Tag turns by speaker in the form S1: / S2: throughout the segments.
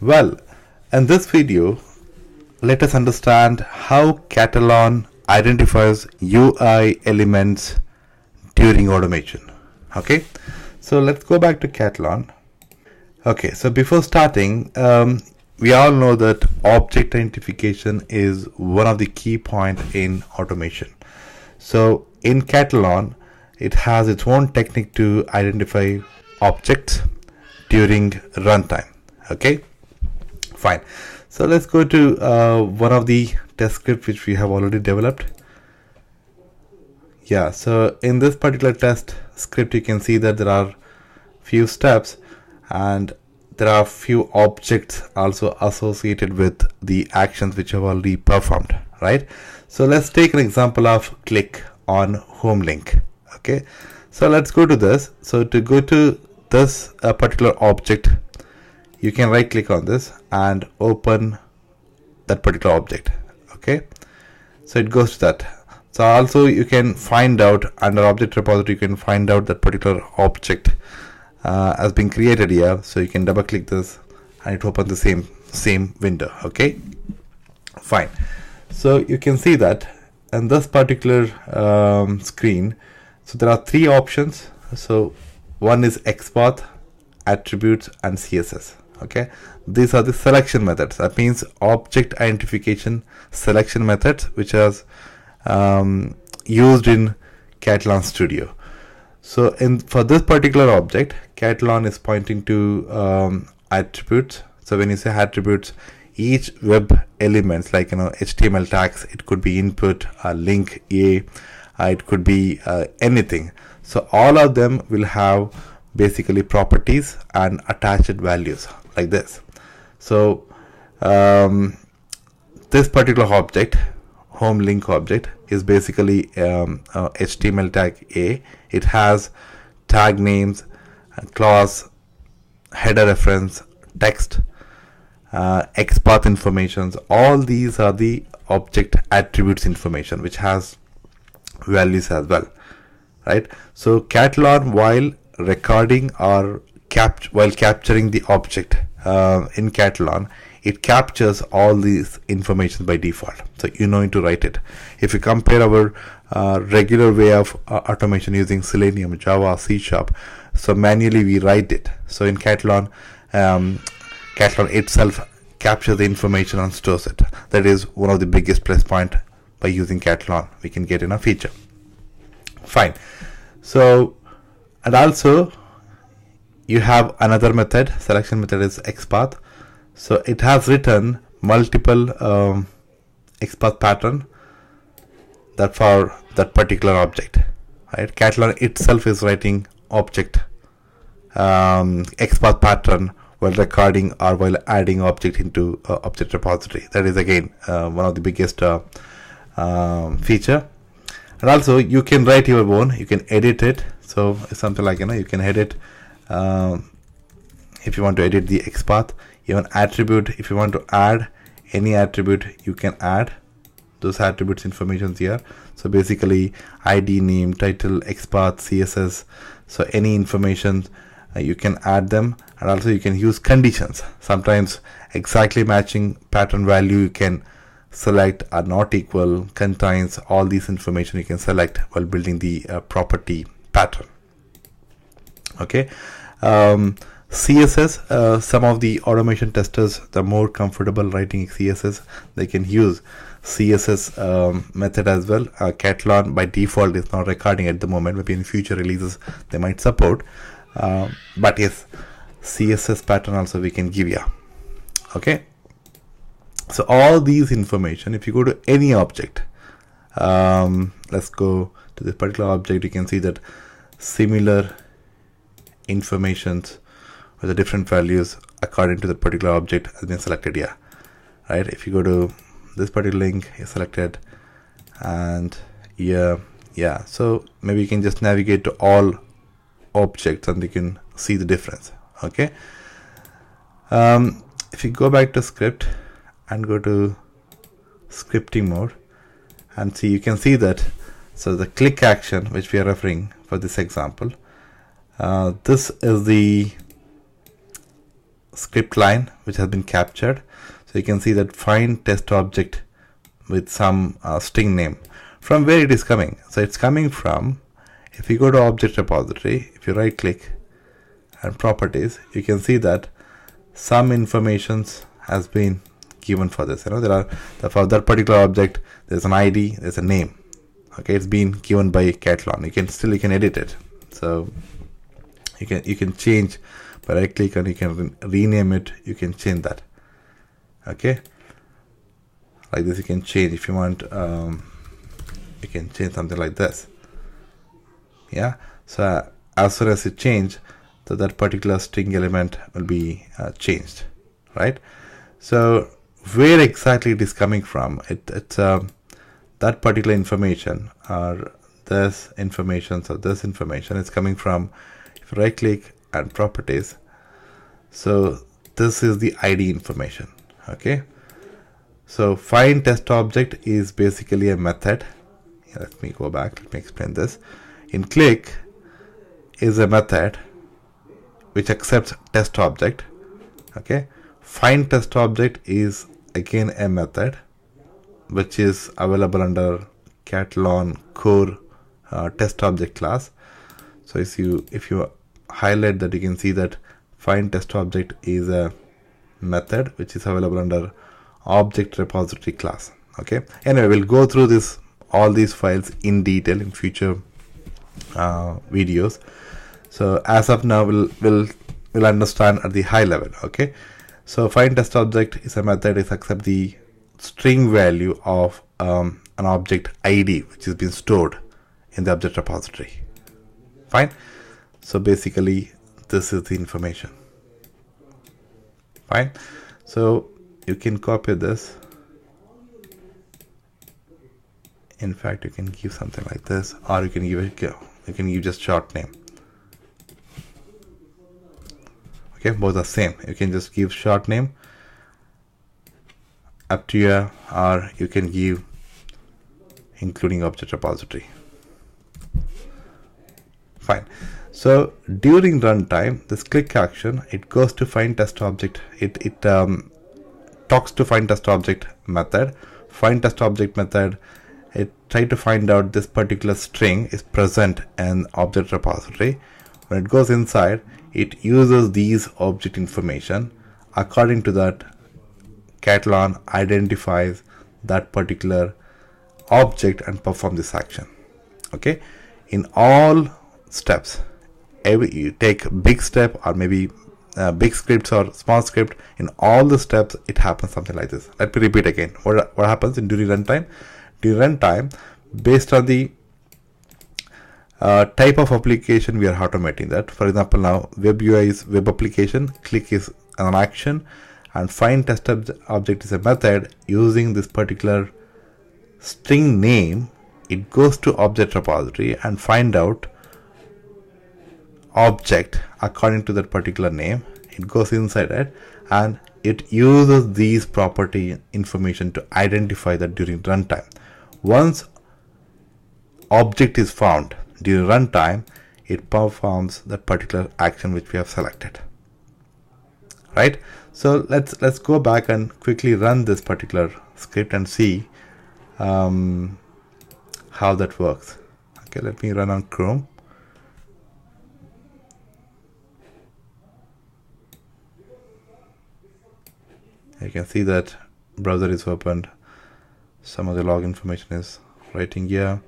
S1: Well, in this video, let us understand how Katalon identifies UI elements during automation. Okay, so let's go back to Katalon. Okay, so before starting, we all know that object identification is one of the key points in automation. So in Katalon, it has its own technique to identify objects during runtime. Okay, fine. So let's go to one of the test scripts which we have already developed. Yeah, so in this particular test script, you can see that there are few steps and there are few objects also associated with the actions which have already performed, right? So let's take an example of click on home link. Okay, so let's go to this. So to go to this particular object, you can right click on this and open that particular object. Okay, so it goes to that. So also you can find out under object repository, you can find out that particular object has been created here. So you can double click this and it opens the same window. Okay, fine. So you can see that in this particular screen, so there are three options. So one is XPath, attributes, and CSS. Okay, these are the selection methods. That means object identification selection methods which is used in Katalon Studio. So for this particular object, Katalon is pointing to attributes. So when you say attributes, each web elements like HTML tags, it could be input, link A, it could be anything. So all of them will have basically properties and attached values like this. So this particular object, home link object, is basically HTML tag A. It has tag names, clause, header reference, text, XPath informations. All these are the object attributes information which has values as well, right? So Katalon, while recording or while capturing the object in Katalon, it captures all these information by default. So you need to write it. If you compare our regular way of automation using Selenium, Java, C#, so manually we write it. So in Katalon, Katalon itself captures the information and stores it. That is one of the biggest plus point by using Katalon we can get in a feature. Fine. So, and also you have another method, selection method is XPath. So it has written multiple XPath pattern that for that particular object, right? Katalon itself is writing object XPath pattern while recording or while adding object into object repository. That is again one of the biggest feature. And also you can write your own, you can edit it. So it's something like you can edit if you want to edit the XPath. Even attribute, if you want to add any attribute, you can add those attributes information here. So basically ID, name, title, XPath, CSS, so any information you can add them. And also you can use conditions. Sometimes exactly matching pattern value you can select are not equal, contains, all these information you can select while building the property pattern. Okay. CSS, some of the automation testers, the more comfortable writing CSS, they can use CSS method as well. Katalon by default is not recording at the moment. Maybe in future releases they might support, but yes, CSS pattern also we can give you. Okay, so all these information, if you go to any object, let's go to this particular object, you can see that similar informations with the different values according to the particular object has been selected here, right? If you go to this particular link, is selected, and yeah, so maybe you can just navigate to all objects and you can see the difference. Okay, if you go back to script and go to scripting mode and see, you can see that so the click action which we are referring for this example, this is the script line which has been captured. So you can see that find test object with some string name. From where it is coming? So it's coming from, if you go to object repository, if you right click and properties, you can see that some informations has been given for this. There are for that particular object, there's an ID, there's a name. Okay, it's been given by Katalon. You can edit it. So you can change by right click and you can rename it. You can change that. Okay, like this you can change if you want. You can change something like this. Yeah. So as soon as you change, so that particular string element will be changed, right? So where exactly it is coming from? It's that particular information or this information. So this information is coming from, if you right click and properties, so this is the ID information. Okay, so find test object is basically a method. Let me go back, let me explain this. In click is a method which accepts test object. Okay, find test object is again a method which is available under Katalon core test object class. So if you highlight that, you can see that find test object is a method which is available under object repository class. Okay, anyway, we'll go through all these files in detail in future videos. So as of now, we'll understand at the high level. Okay, so find test object is a method which accepts the string value of an object ID which has been stored in the object repository. Fine. So basically this is the information. Fine. So you can copy this. In fact, you can give something like this, or you can give just short name. Okay, both are same. You can just give short name, up to you, or you can give including object repository. Fine. So during runtime, this click action, it goes to find test object. It talks to find test object method. Find test object method, it try to find out this particular string is present in object repository. When it goes inside, it uses these object information. According to that, Katalon identifies that particular object and perform this action. Okay, in all steps, you take big step or maybe big scripts or small script, in all the steps it happens something like this. Let me repeat again. What happens during runtime? During runtime, based on the type of application, we are automating that. For example, now web UI is web application, click is an action, and find test object is a method. Using this particular string name, it goes to object repository and find out object according to that particular name. It goes inside it and it uses these property information to identify that during runtime. Once object is found during runtime, it performs that particular action which we have selected. Right? So let's go back and quickly run this particular script and see how that works. Okay, let me run on Chrome. You can see that browser is opened. Some of the log information is writing here.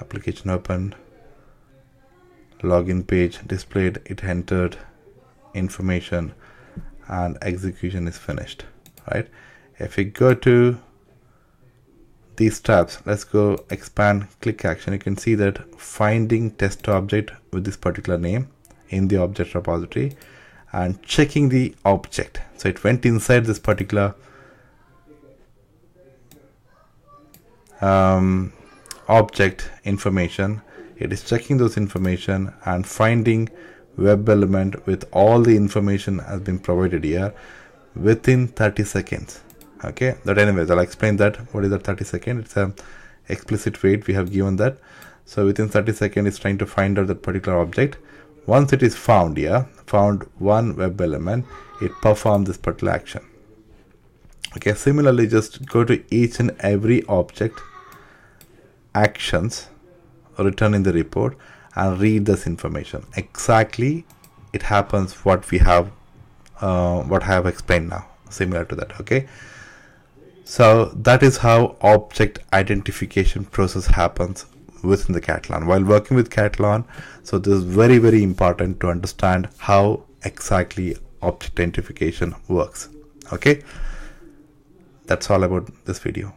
S1: Application opened. Login page displayed. It entered information and execution is finished. Right? If we go to these tabs, let's go expand click action. You can see that finding test object with this particular name in the object repository and checking the object. So it went inside this particular object information. It is checking those information and finding web element with all the information has been provided here within 30 seconds. Okay, that anyways, I'll explain that. What is that 30 seconds? It's a explicit wait we have given that. So within 30 seconds, it's trying to find out that particular object. Once it is found, found one web element, it performs this particular action. Okay, similarly, just go to each and every object actions written in the report and read this information. Exactly, it happens what we have, what I have explained now, similar to that. Okay, so that is how object identification process happens within the Katalon. While working with Katalon, so this is very, very important to understand how exactly object identification works. Okay, that's all about this video.